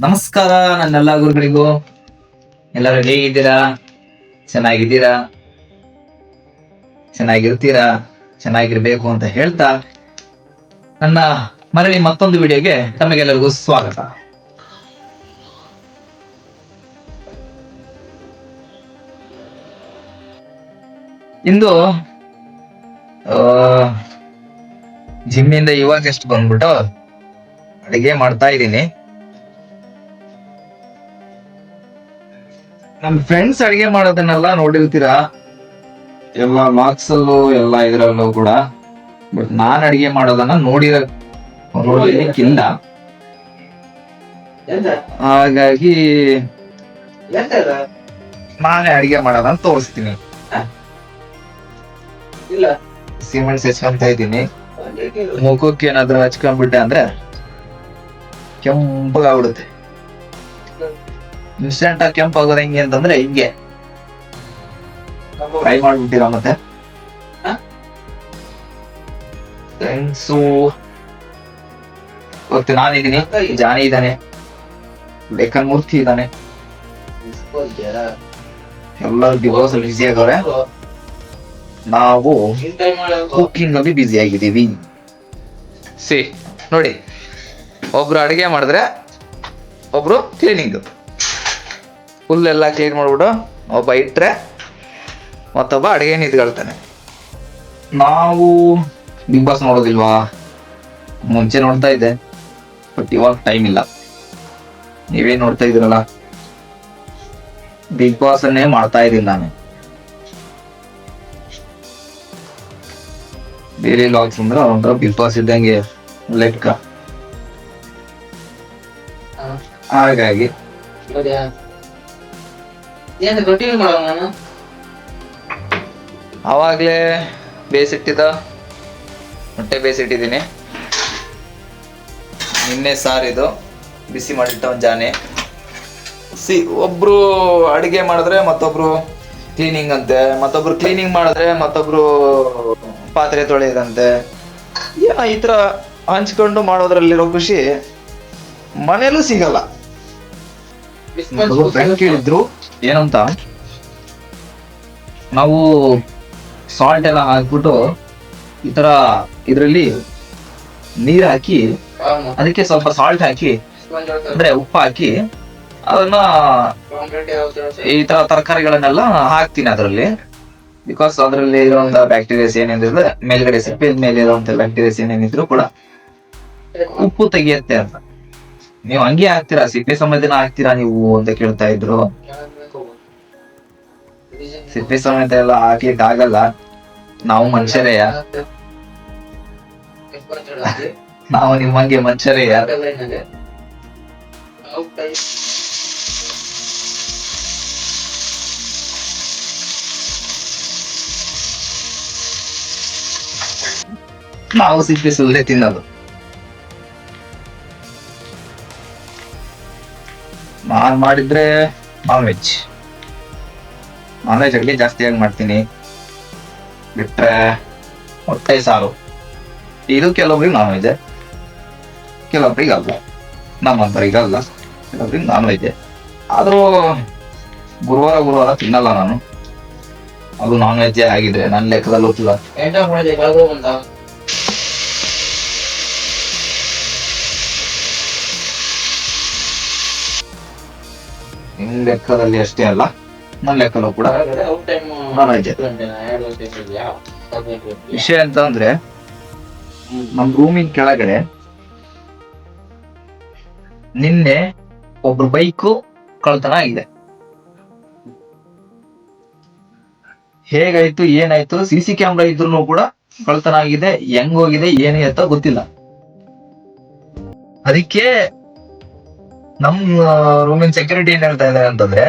ನಮಸ್ಕಾರ ನನ್ನೆಲ್ಲ ಗುರುಗಳಿಗೂ. ಎಲ್ಲರೂ ಹೇಗಿದ್ದೀರಾ? ಚೆನ್ನಾಗಿದ್ದೀರಾ? ಚೆನ್ನಾಗಿರ್ತೀರಾ? ಚೆನ್ನಾಗಿರ್ಬೇಕು ಅಂತ ಹೇಳ್ತಾ ನನ್ನ ಮರಳಿ ಮತ್ತೊಂದು ವಿಡಿಯೋಗೆ ತಮಗೆಲ್ಲರಿಗೂ ಸ್ವಾಗತ. ಇಂದು ಜಿಮ್ಮಿಂದ ಇವಾಗಷ್ಟು ಬಂದ್ಬಿಟ್ಟು ಅಡಿಗೆ ಮಾಡ್ತಾ ಇದ್ದೀನಿ. ನಮ್ ಫ್ರೆಂಡ್ಸ್ ಅಡಿಗೆ ಮಾಡೋದನ್ನೆಲ್ಲ ನೋಡಿರ್ತೀರಾ ಎಲ್ಲ ವ್ಲಾಗ್ಸ್ ಅಲ್ಲೂ ಎಲ್ಲ ಇದ್ರಲ್ಲೂ ಕೂಡ. ಬಟ್ ನಾನ್ ಅಡಿಗೆ ಮಾಡೋದನ್ನ ನೋಡಿರಕ್ಕಿಲ್ಲ. ಹಾಗಾಗಿ ನಾನೇ ಅಡಿಗೆ ಮಾಡೋದನ್ನ ತೋರಿಸ್ತೀನಿ. ಸಿಮೆಂಟ್ಸ್ ಹೆಚ್ಕೊಂತ ಇದ್ದೀನಿ. ಮುಖಕ್ಕೆ ಏನಾದ್ರು ಹಚ್ಕೊಂಡ್ಬಿಟ್ಟೆ ಅಂದ್ರೆ ಕೆಂಪಗಾಗ್ಬಿಡುತ್ತೆ. ಇನ್ಸ್ಟೆಂಟ್ ಆಗಿ ಕೆಂಪಾಗೋದು ಹೆಂಗೆ ಅಂತಂದ್ರೆ ಹಿಂಗೆ ಫ್ರೈ ಮಾಡ್ಬಿಟ್ಟಿರ. ಮತ್ತೆ ಫ್ರೆಂಡ್ಸು ಇವತ್ತು ನಾನಿದ್ದೀನಿ, ಜಾನಿ ಇದ್ದಾನೆ, ಲೇಖನ್ ಮೂರ್ತಿ ಇದ್ದಾನೆ, ಎಲ್ಲರೂ ಡಿವೋರ್ಸ್ ಅಲ್ಲಿ ಬಿಸಿ ಆಗವ್ರೆ. ನಾವು ಕುಕಿಂಗ್ ಅಲ್ಲಿ ಬಿಸಿ ಆಗಿದ್ದೀವಿ. ನೋಡಿ, ಒಬ್ರು ಅಡಿಗೆ ಮಾಡಿದ್ರೆ ಒಬ್ರು ಕ್ಲೀನಿಂಗ್. ಫುಲ್ ಎಲ್ಲ ಕ್ಲೀನ್ ಮಾಡ್ಬಿಟ್ಟು ಒಬ್ಬ ಇಟ್ರೆ ಮತ್ತೊಬ್ಬ ಅಡಿಗೆ ನಿಂತ್ಕೊಳ್ತಾನೆ. ನಾವು ಬಿಗ್ ಬಾಸ್ ನೋಡೋದಿಲ್ವಾ? ಮುಂಚೆ ನೋಡ್ತಾ ಇದ್ದೆ, ಬಟ್ ಇವಾಗ ಟೈಮ್ ಇಲ್ಲ. ನೀವೇ ನೋಡ್ತಾ ಇದ್ದೀರಲ್ಲ, ಬಿಗ್ ಬಾಸ್ ಅನ್ನೇ ಮಾಡ್ತಾ ಇದ್ದೀನಿ ನಾನು. ಬೇರೆ ಲಾಗ್ಸ್ ಅಂದ್ರೆ ಒಂಥರ ಬಿಗ್ ಬಾಸ್ ಇದ್ದಂಗೆ ಲೆಕ್ಕ. ಹಾಗಾಗಿ ಅವಾಗ್ಲೇ ಬೇಯಿಸಿಟ್ಟಿದ್ದ ಮೊಟ್ಟೆ ಬೇಯಿಸಿಟ್ಟಿದ್ದೀನಿ. ನಿನ್ನೆ ಸಾರಿದು ಬಿಸಿ ಮಾಡಿಟ್ಟ ಒಂದು ಜಾನೆ. ಒಬ್ರು ಅಡಿಗೆ ಮಾಡಿದ್ರೆ ಮತ್ತೊಬ್ರು ಕ್ಲೀನಿಂಗ್ ಅಂತೆ, ಮತ್ತೊಬ್ರು ಕ್ಲೀನಿಂಗ್ ಮಾಡಿದ್ರೆ ಮತ್ತೊಬ್ರು ಪಾತ್ರೆ ತೊಳೆಯದಂತೆ. ಏನೋ ಈ ಥರ ಹಂಚ್ಕೊಂಡು ಮಾಡೋದ್ರಲ್ಲಿರೋ ಖುಷಿ ಮನೇಲೂ ಸಿಗಲ್ಲ. ಫ್ರೆಂಡ್ ಕೇಳಿದ್ರು ಏನಂತ, ನಾವು ಸಾಲ್ಟ್ ಎಲ್ಲ ಹಾಕ್ಬಿಟ್ಟು ಈ ತರ ಇದ್ರಲ್ಲಿ ನೀರ್ ಹಾಕಿ ಅದಕ್ಕೆ ಸ್ವಲ್ಪ ಸಾಲ್ಟ್ ಹಾಕಿ ಅಂದ್ರೆ ಉಪ್ಪು ಹಾಕಿ ಅದನ್ನ ಈ ತರ ತರಕಾರಿಗಳನ್ನೆಲ್ಲ ಹಾಕ್ತೀನಿ ಅದರಲ್ಲಿ. ಬಿಕಾಸ್ ಅದರಲ್ಲಿ ಇರುವಂತ ಬ್ಯಾಕ್ಟೀರಿಯಾಸ್ ಏನೇನಿದ್ರೆ ಮೇಲ್ಗಡೆ ಸಿಪ್ಪೆ ಮೇಲೆ ಇರುವಂತ ಬ್ಯಾಕ್ಟೀರಿಯಾಸ್ ಏನೇನಿದ್ರು ಕೂಡ ಉಪ್ಪು ತೆಗಿಯತ್ತೆ ಅಂತ. ನೀವು ಹಂಗೆ ಹಾಕ್ತೀರಾ, ಸಿಪ್ಪೆ ಸಮೇತನ ಹಾಕ್ತೀರಾ ನೀವು ಅಂತ ಕೇಳ್ತಾ ಇದ್ರು. ಸಿಪ್ಪೆ ಸಮೇತ ಎಲ್ಲ ಹಾಕ್ಲಿಕ್ಕೆ ಆಗಲ್ಲ, ನಾವು ಮನುಷ್ಯರೇಯ, ನಾವು ನಿಮ್ಮಂಗೆ ಮನುಷ್ಯರೇಯ. ನಾವು ಸಿಪ್ಪೆ ಸುಲ್ಲೆ ತಿನ್ನೋದು. ನಾನ್ ಮಾಡಿದ್ರೆ ನಾನ್ ವೆಜ್ ಅಲ್ಲಿ ಜಾಸ್ತಿಯಾಗಿ ಮಾಡ್ತೀನಿ. ಬಿಟ್ರೆ ಮೊಟ್ಟೆ ಸಾರು, ಇದು ಕೆಲವೊಬ್ರಿಗೆ ನಾನ್ ವೆಜ್, ಕೆಲವೊಬ್ರಿಗೆ ಅಲ್ಲ. ನಮ್ಮಂತರಿಗೆ ಅಲ್ಲ, ಕೆಲವೊಬ್ರಿಗೆ ನಾನ್ ವೆಜ್. ಆದ್ರೂ ಗುರುವಾರ ತಿನ್ನಲ್ಲ ನಾನು. ಅದು ನಾನ್ ವೆಜ್ ಆಗಿದೆ ನನ್ನ ಲೆಕ್ಕದಲ್ಲಿ ಹೋಗ್ತಿಲ್ಲ. ನಿಮ್ ಲೆಕ್ಕದಲ್ಲಿ ಅಷ್ಟೇ ಅಲ್ಲ, ನನ್ನ ಲೆಕ್ಕಲ್ಲೂ ಕೂಡ ವಿಷಯ ಅಂತ ಅಂದ್ರೆ, ನಮ್ ರೂಮಿನ ಕೆಳಗಡೆ ನಿನ್ನೆ ಒಬ್ರು ಬೈಕು ಕಳ್ತನ ಆಗಿದೆ. ಹೇಗಾಯ್ತು ಏನಾಯ್ತು, CC ಕ್ಯಾಮ್ರಾ ಇದ್ರು ಕೂಡ ಕಳ್ತನ ಆಗಿದೆ. ಹೆಂಗ್ ಹೋಗಿದೆ ಏನೇ ಅಂತ ಗೊತ್ತಿಲ್ಲ. ಅದಕ್ಕೆ ನಮ್ ರೂಮಿನ ಸೆಕ್ಯೂರಿಟಿ ಏನ್ ಹೇಳ್ತಾ ಇದ್ದಾರೆ ಅಂತಂದ್ರೆ,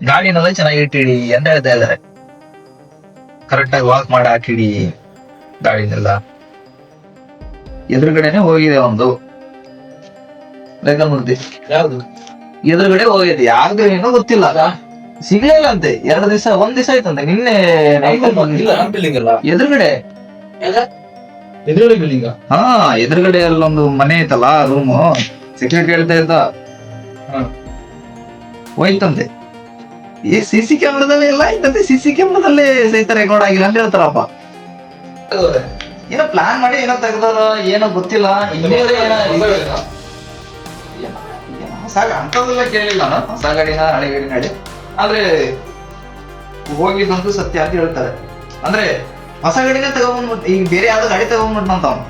ಗಾಡಿನೆಲ್ಲ ಚೆನ್ನಾಗಿ ಇಟ್ಟಿಡಿ ಅಂತ ಹೇಳ್ತಾ ಇದ್ದಾರೆ. ಕರೆಕ್ಟ್ ಆಗಿ ವಾಕ್ ಮಾಡಿ ಹಾಕಿಡಿ ಗಾಡಿನೆಲ್ಲ. ಎದುರುಗಡೆನೆ ಹೋಗಿದೆ ಒಂದು ಮೂರ್ತಿ, ಯಾವ್ದು ಎದುರುಗಡೆ ಹೋಗಿದೆ, ಯಾವ್ದು ಏನೋ ಗೊತ್ತಿಲ್ಲ, ಸಿಗ್ಲಿಲ್ಲ ಅಂತೆ. 2 ದಿವಸ 1 ದಿವಸ ಆಯ್ತಂತೆ. ನಿನ್ನೆ ಎದುರುಗಡೆ ಬಿಲ್ಡಿಂಗ್, ಹಾ ಎದುರುಗಡೆ ಅಲ್ಲೊಂದು ಮನೆ ಐತಲ್ಲ ರೂಮು. ಸೆಕ್ಯೂರಿಟಿ ಹೇಳ್ತಾ ಇದ್ದ ಹೋಯ್ತಂತೆ. ಈ CC ಕ್ಯಾಮ್ರಾದಲ್ಲಿ ಎಲ್ಲ ಆಯ್ತಂತೆ, CC ಕ್ಯಾಮ್ರಾದಲ್ಲೇ ಸಹಿತ ರೆಕಾರ್ಡ್ ಆಗಿಲ್ಲ ಅಂತ ಹೇಳ್ತಾರಪ್ಪ. ಏನೋ ಪ್ಲಾನ್ ಮಾಡಿ ಏನೋ ತೆಗ್ದಾರ, ಏನೋ ಗೊತ್ತಿಲ್ಲ. ಹೊಸ ಅಂತದೆಲ್ಲ ಕೇಳಿಲ್ಲ ನಾನು, ಹೊಸ ಗಾಡಿನ ಹಳೆ ಗಾಡಿ ನಡಿ. ಆದ್ರೆ ಹೋಗಿದ್ದಂತೂ ಸತ್ಯ ಅಂತ ಹೇಳ್ತಾರೆ. ಅಂದ್ರೆ ಹೊಸ ಗಾಡಿನೇ ತಗೊಂಡ್ಬಿಟ್ಟು ಈಗ ಬೇರೆ ಯಾವ್ದು ಗಾಡಿ ತಗೊಂಡ್ಬಿಟ್ನಂತ ಅವನು.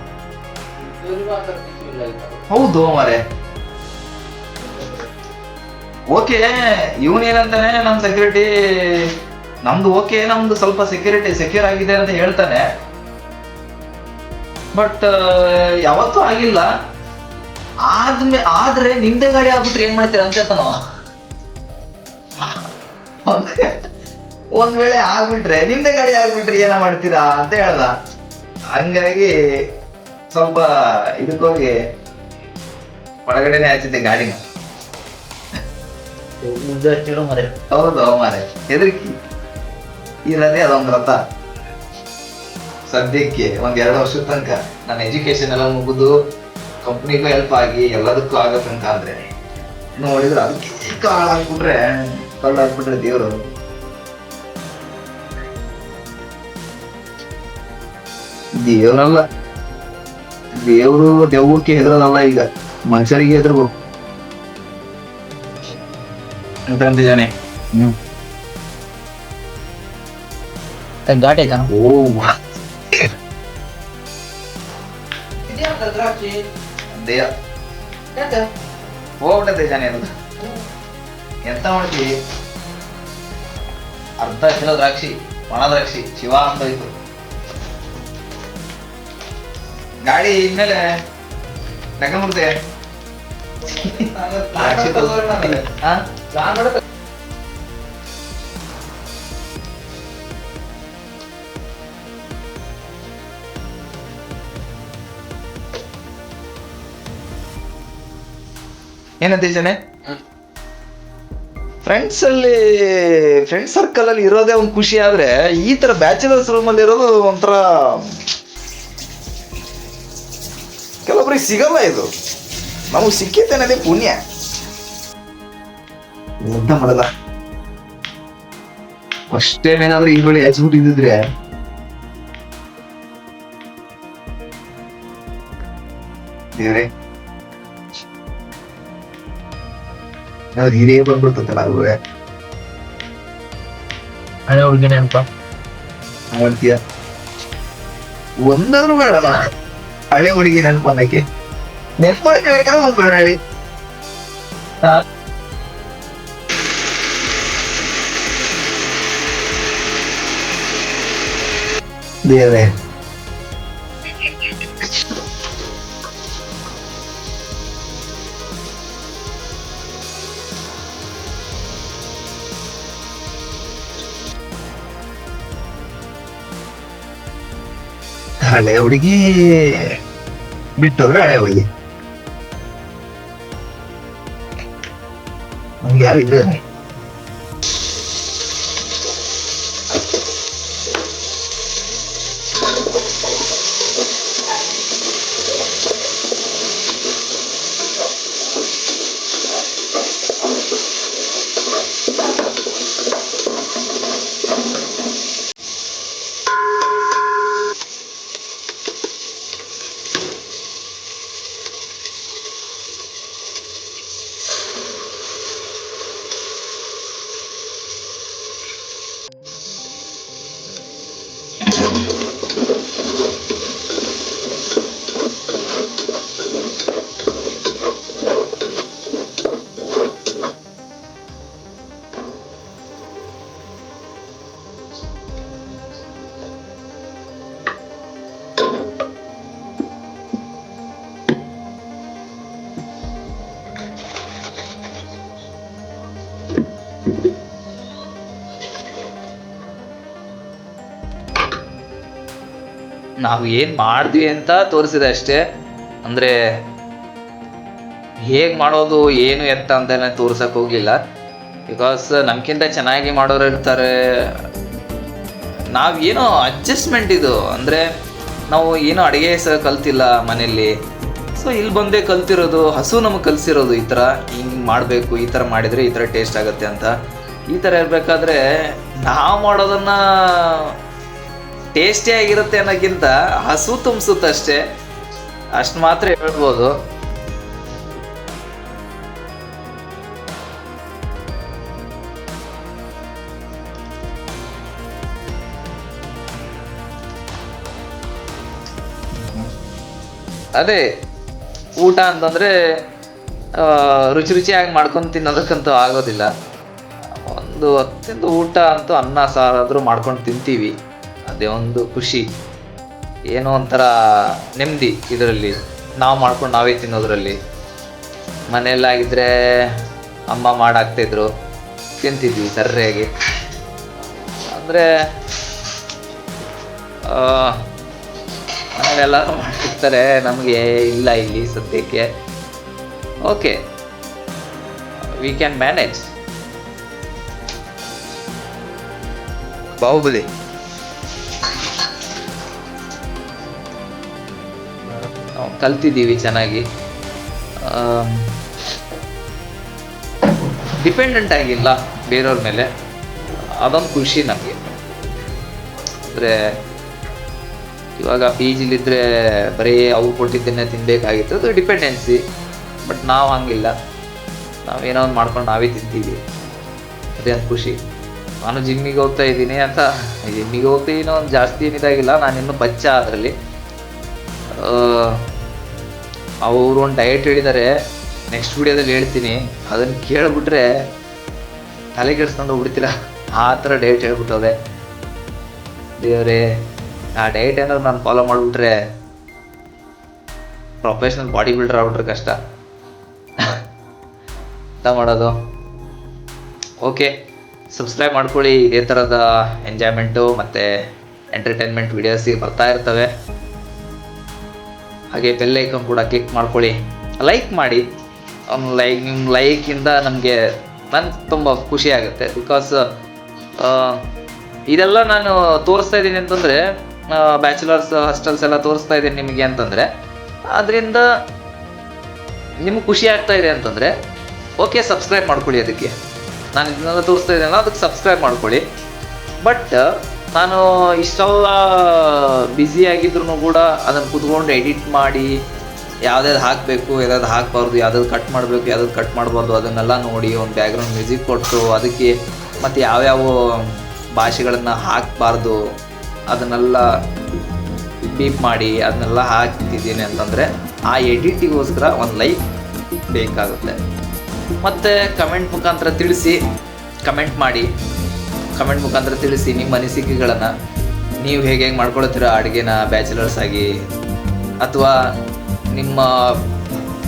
ಹೌದು ಮಾರೆ. ಓಕೆ, ಇವನೇನಂತಾನೆ ನಮ್ ಸೆಕ್ಯೂರಿಟಿ ನಮ್ದು ಓಕೆ, ನಮ್ದು ಸ್ವಲ್ಪ ಸೆಕ್ಯೂರಿಟಿ ಸೆಕ್ಯೂರ್ ಆಗಿದೆ ಅಂತ ಹೇಳ್ತಾನೆ. ಬಟ್ ಯಾವತ್ತೂ ಆಗಿಲ್ಲ. ಆದ್ರೆ ನಿಮ್ದೇ ಗಾಡಿ ಆಗ್ಬಿಟ್ರೆ ಏನ್ ಮಾಡ್ತೀರ ಅಂತ ಹೇಳ್ತಾನವ. ಒಂದ್ ವೇಳೆ ಆಗ್ಬಿಟ್ರೆ, ನಿಮ್ದೇ ಗಾಡಿ ಆಗ್ಬಿಟ್ರೆ ಏನ ಮಾಡ್ತೀರಾ ಅಂತ ಹೇಳ್ದ. ಹಂಗಾಗಿ ಸ್ವಲ್ಪ ಇದಕ್ಕೋಗಿ ಒಳಗಡೆನೆ ಹಚ್ಚಿದ್ದೆ ಗಾಡಿನ. ಹೌದು ಮಾರೆ, ಹೆದರಿಕಿ ಇರದೇ ಅದೊಂದ್ ರಥ. ಸದ್ಯಕ್ಕೆ 1-2 ವರ್ಷದ ತನಕ ನನ್ನ ಎಜುಕೇಶನ್ ಎಲ್ಲ ಮುಗಿದು ಕಂಪ್ನಿಗೂ ಹೆಲ್ಪ್ ಆಗಿ ಎಲ್ಲದಕ್ಕೂ ಆಗತ್ತಂತ ಅಂದ್ರೆ ನೋಡಿದ್ರೆ ಅದಕ್ಕೆ ಹಾಳಾಗ್ಬಿಟ್ರೆ ಕಳ್ಳಾಗ್ಬಿಟ್ರೆ ದೇವ್ರು. ದೇವ್ರಲ್ಲ, ದೇವ್ರು ದೆವ್ವಕ್ಕೆ ಹೆದರೋದಲ್ಲ, ಈಗ ಮನುಷ್ಯರಿಗೆ ಹೆದರ್ಬೇಕು ಅಂತ ಅಂತಿದ್ದಾನೆ. ಗಾಡಿ ಜನ ಹೋಗ್ಬಿಟ್ಟೆ ಜನ ಏನದು ಎಂತ ಮಾಡ್ತೀವಿ. ಅರ್ಧ ಕಿಲೋ ದ್ರಾಕ್ಷಿ, ಒಣ ದ್ರಾಕ್ಷಿ ಶಿವ ಅಂತ ಹೋಯ್ತು. ಗಾಡಿ ಇನ್ಮೇಲೆ ಲೆಕ್ಕಮುರ್ದೆ ಏನಂತಿದ್ದಾನೆ. ಫ್ರೆಂಡ್ಸ್ ಸರ್ಕಲ್ ಅಲ್ಲಿ ಇರೋದೇ ಒಂದು ಖುಷಿ. ಆದ್ರೆ ಈ ತರ ಬ್ಯಾಚುಲರ್ಸ್ ರೂಮ್ ಅಲ್ಲಿ ಇರೋದು ಒಂಥರ ಕೆಲವೊಬ್ರಿಗೆ ಸಿಗಲ್ಲ. ಇದು ನಮಗೆ ಸಿಕ್ಕಿತ್ತೆ ಅನ್ನೋದೇ ಪುಣ್ಯ. ಉದ್ದ ಮಾಡಲ್ಲ ಅಷ್ಟೇ. ಏನಾದ್ರೂ ಈ ಬಳಿ ಹಚ್ಬಿಟ್ಟಿದ್ರೆ ದೇವ್ರೆ, ಹಿರಿಯ ಬಂದ್ಬಿಡ್ತಲ್ಲ ಅದು. ಹಳೆ ಹುಡುಗಿ ನೆನಪ ಮಾಡ್ತೀಯ ಒಂದಾದ್ರೂ ಬೇಡಲ್ಲ. ಹಳೆ ಹುಡುಗಿ ನೆನಪು ಅನ್ನಕ್ಕೆ ನೆನಪು ಮಾಡ್ಬೇಕಾದ್ರೆ ಒಂದ್ ಬೇಡ ಹೇಳಿ. ದೇವ್ರೆ, ಹಳೆ ಹುಡುಗಿ ಬಿಟ್ಟೋದ್ರೆ ಹಳೆ ಹುಡುಗಿ ನಮ್ಗೆ ಯಾರು ಇಲ್ಲ. ನಾವು ಏನ್ ಮಾಡಿದ್ವಿ ಅಂತ ತೋರಿಸಿದೆ ಅಷ್ಟೇ. ಅಂದ್ರೆ ಹೇಗ್ ಮಾಡೋದು ಏನು ಎತ್ತ ಅಂತ ತೋರ್ಸಕ್ ಹೋಗ್ಲಿಲ್ಲ. ಬಿಕಾಸ್ ನಮ್ಗಿಂತ ಚೆನ್ನಾಗಿ ಮಾಡೋರು ಇರ್ತಾರೆ. ನಾವೇನೋ ಅಡ್ಜಸ್ಟ್ಮೆಂಟ್ ಇದು. ಅಂದ್ರೆ ನಾವು ಏನೋ ಅಡುಗೆ ಕಲ್ತಿಲ್ಲ ಮನೆಯಲ್ಲಿ. ಸೊ ಇಲ್ಲಿ ಬಂದೇ ಕಲ್ತಿರೋದು, ಹಸು ನಮಗೆ ಕಲಿಸಿರೋದು ಈ ಥರ ಹಿಂಗೆ ಮಾಡಬೇಕು, ಈ ಥರ ಮಾಡಿದರೆ ಈ ಥರ ಟೇಸ್ಟ್ ಆಗುತ್ತೆ ಅಂತ. ಈ ಥರ ಇರಬೇಕಾದ್ರೆ ನಾವು ಮಾಡೋದನ್ನ ಟೇಸ್ಟಿ ಆಗಿರುತ್ತೆ ಅನ್ನೋಕ್ಕಿಂತ ಹಸು ತುಂಬಿಸುತ್ತಷ್ಟೇ, ಅಷ್ಟು ಮಾತ್ರ ಹೇಳ್ಬೋದು. ಅದೇ ಊಟ ಅಂತಂದರೆ ರುಚಿ ರುಚಿಯಾಗಿ ಮಾಡ್ಕೊಂಡು ತಿನ್ನೋದಕ್ಕಂತೂ ಆಗೋದಿಲ್ಲ. ಒಂದು ಅತ್ಯಂತ ಊಟ ಅಂತೂ ಅನ್ನ ಸಾರಾದರೂ ಮಾಡ್ಕೊಂಡು ತಿಂತೀವಿ, ಅದೇ ಒಂದು ಖುಷಿ, ಏನೋ ಒಂಥರ ನೆಮ್ಮದಿ ಇದರಲ್ಲಿ, ನಾವು ಮಾಡ್ಕೊಂಡು ನಾವೇ ತಿನ್ನೋದ್ರಲ್ಲಿ. ಮನೆಯಲ್ಲಾಗಿದ್ದರೆ ಅಮ್ಮ ಮಾಡಾಕ್ತಿದ್ರು, ತಿಂತಿದ್ವಿ ಸರಿಯಾಗಿ. ಅಂದರೆ ಮನೇಲೆಲ್ಲ ಮಾಡ್ತಿರ್ತಾರೆ, ನಮಗೆ ಇಲ್ಲ ಇಲ್ಲಿ ಸದ್ಯಕ್ಕೆ. Okay, we can manage. Baahubali ನಾವು ಕಲ್ತಿದ್ದೀವಿ ಚೆನ್ನಾಗಿ, ಡಿಪೆಂಡೆಂಟ್ ಆಗಿಲ್ಲ ಬೇರೆಯವ್ರ ಮೇಲೆ, ಅದೊಂದು ಖುಷಿ ನಮಗೆ. ಅಂದರೆ ಇವಾಗ ಪಿ ಜಿಲಿದ್ದರೆ ಬರೀ ಅವ್ರು ಕೊಟ್ಟಿದ್ದನ್ನೇ ತಿನ್ನಬೇಕಾಗಿತ್ತು, ಅದು ಡಿಪೆಂಡೆನ್ಸಿ. ಬಟ್ ನಾವು ಹಂಗಿಲ್ಲ, ನಾವೇನೋ ಒಂದು ಮಾಡ್ಕೊಂಡು ನಾವೇ ತಿಂತೀವಿ, ಅದೇ ಒಂದು ಖುಷಿ. ನಾನು ಜಿಮ್ಮಿಗೆ ಹೋಗ್ತಾ ಇದ್ದೀನಿ ಅಂತ, ಜಿಮ್ಮಿಗೆ ಹೋಗ್ತೀನಿ ಒಂದು ಜಾಸ್ತಿ ಏನಿದಾಗಿಲ್ಲ, ನಾನಿನ್ನೂ ಬಚ್ಚ ಅದರಲ್ಲಿ. ಅವರು ಒಂದು ಡಯಟ್ ಹೇಳಿದ್ದಾರೆ, ನೆಕ್ಸ್ಟ್ ವಿಡಿಯೋದಲ್ಲಿ ಹೇಳ್ತೀನಿ, ಅದನ್ನು ಕೇಳಿಬಿಟ್ರೆ ತಲೆ ಕೆಡಿಸ್ಕೊಂಡು ಹೋಗ್ಬಿಡ್ತೀರ, ಆ ಥರ ಡಯಟ್ ಹೇಳ್ಬಿಟ್ಟದೆ. ದೇವರೇ, ಆ ಡಯಟ್ ಏನಾದ್ರು ನಾನು ಫಾಲೋ ಮಾಡಿಬಿಟ್ರೆ ಪ್ರೊಫೆಷ್ನಲ್ ಬಾಡಿ ಬಿಲ್ಡರ್ ಆಗ್ಬಿಟ್ರೆ ಕಷ್ಟ ಎಂತ ಮಾಡೋದು. ಓಕೆ, ಸಬ್ಸ್ಕ್ರೈಬ್ ಮಾಡ್ಕೊಳ್ಳಿ, ಇದೇ ಥರದ ಎಂಜಾಯ್ಮೆಂಟು ಮತ್ತು ಎಂಟರ್ಟೈನ್ಮೆಂಟ್ ವೀಡಿಯೋಸಿಗೆ ಬರ್ತಾ ಇರ್ತವೆ. ಹಾಗೆ ಬೆಲ್ ಐಕಾನ್ ಕೂಡ ಕ್ಲಿಕ್ ಮಾಡ್ಕೊಳ್ಳಿ, ಲೈಕ್ ಮಾಡಿ. ನಿಮ್ಮ ಲೈಕಿಂದ ನನಗೆ ತುಂಬ ಖುಷಿ ಆಗುತ್ತೆ. ಬಿಕಾಸ್ ಇದೆಲ್ಲ ನಾನು ತೋರಿಸ್ತಾ ಇದ್ದೀನಿ ಅಂತಂದರೆ, ಬ್ಯಾಚುಲರ್ಸ್ ಹಾಸ್ಟೆಲ್ಸ್ ಎಲ್ಲ ತೋರಿಸ್ತಾ ಇದ್ದೀನಿ ನಿಮಗೆ ಅಂತಂದರೆ, ಅದರಿಂದ ನಿಮ್ಗೆ ಖುಷಿ ಆಗ್ತಾ ಇದೆ ಅಂತಂದರೆ ಓಕೆ, ಸಬ್ಸ್ಕ್ರೈಬ್ ಮಾಡ್ಕೊಳ್ಳಿ. ಅದಕ್ಕೆ ನಾನು ಇದನ್ನೆಲ್ಲ ತೋರಿಸ್ತಾ ಇದ್ದೀನಲ್ಲ, ಅದಕ್ಕೆ ಸಬ್ಸ್ಕ್ರೈಬ್ ಮಾಡ್ಕೊಳ್ಳಿ. ಬಟ್ ನಾನು ಇಷ್ಟೆಲ್ಲ ಬ್ಯುಸಿಯಾಗಿದ್ರು ಕೂಡ ಅದನ್ನು ಕೂತ್ಕೊಂಡು ಎಡಿಟ್ ಮಾಡಿ ಯಾವ್ದಾದ್ರು ಹಾಕಬೇಕು, ಯಾವ್ದಾದ್ರು ಹಾಕಬಾರ್ದು, ಯಾವ್ದಾದ್ರು ಕಟ್ ಮಾಡಬೇಕು, ಯಾವ್ದಾದ್ರು ಕಟ್ ಮಾಡಬಾರ್ದು, ಅದನ್ನೆಲ್ಲ ನೋಡಿ ಒಂದು ಬ್ಯಾಕ್ಗ್ರೌಂಡ್ ಮ್ಯೂಸಿಕ್ ಕೊಟ್ಟು ಅದಕ್ಕೆ ಮತ್ತು ಯಾವ್ಯಾವ ಭಾಷೆಗಳನ್ನು ಹಾಕಬಾರ್ದು ಅದನ್ನೆಲ್ಲ ಬೀಪ್ ಮಾಡಿ ಅದನ್ನೆಲ್ಲ ಹಾಕ್ತಿದ್ದೀನಿ ಅಂತಂದರೆ ಆ ಎಡಿಟಿಗೋಸ್ಕರ ಒಂದು ಲೈಕ್ ಬೇಕಾಗುತ್ತೆ. ಮತ್ತು ಕಮೆಂಟ್ ಮುಖಾಂತರ ತಿಳಿಸಿ, ಕಮೆಂಟ್ ಮಾಡಿ, ಕಮೆಂಟ್ ಮುಖಾಂತರ ತಿಳಿಸಿ ನಿಮ್ಮ ಅನಿಸಿಕೆಗಳನ್ನು. ನೀವು ಹೇಗೆ ಮಾಡ್ಕೊಳ್ತೀರ ಅಡುಗೆನ ಬ್ಯಾಚುಲರ್ಸ್ ಆಗಿ, ಅಥವಾ ನಿಮ್ಮ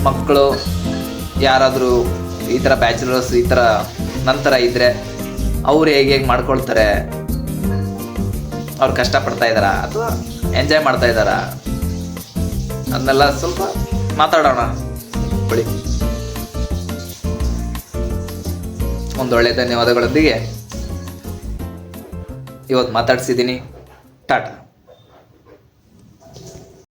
ಮಕ್ಕಳು ಯಾರಾದರೂ ಈ ಥರ ಬ್ಯಾಚುಲರ್ಸ್ ಈ ಥರ ನಂತರ ಇದ್ದರೆ ಅವ್ರು ಹೇಗೆ ಮಾಡ್ಕೊಳ್ತಾರೆ, ಅವ್ರು ಕಷ್ಟಪಡ್ತಾ ಇದ್ದಾರಾ ಅಥವಾ ಎಂಜಾಯ್ ಮಾಡ್ತಾ ಇದ್ದಾರಾ, ಅದನ್ನೆಲ್ಲ ಸ್ವಲ್ಪ ಮಾತಾಡೋಣ. ಬಳಿ ಒಂದೊಳ್ಳೆ ಧನ್ಯವಾದಗಳೊಂದಿಗೆ ಇವತ್ತು ಮಾತಾಡ್ಸಿದ್ದೀನಿ. ಟಾಟಾ.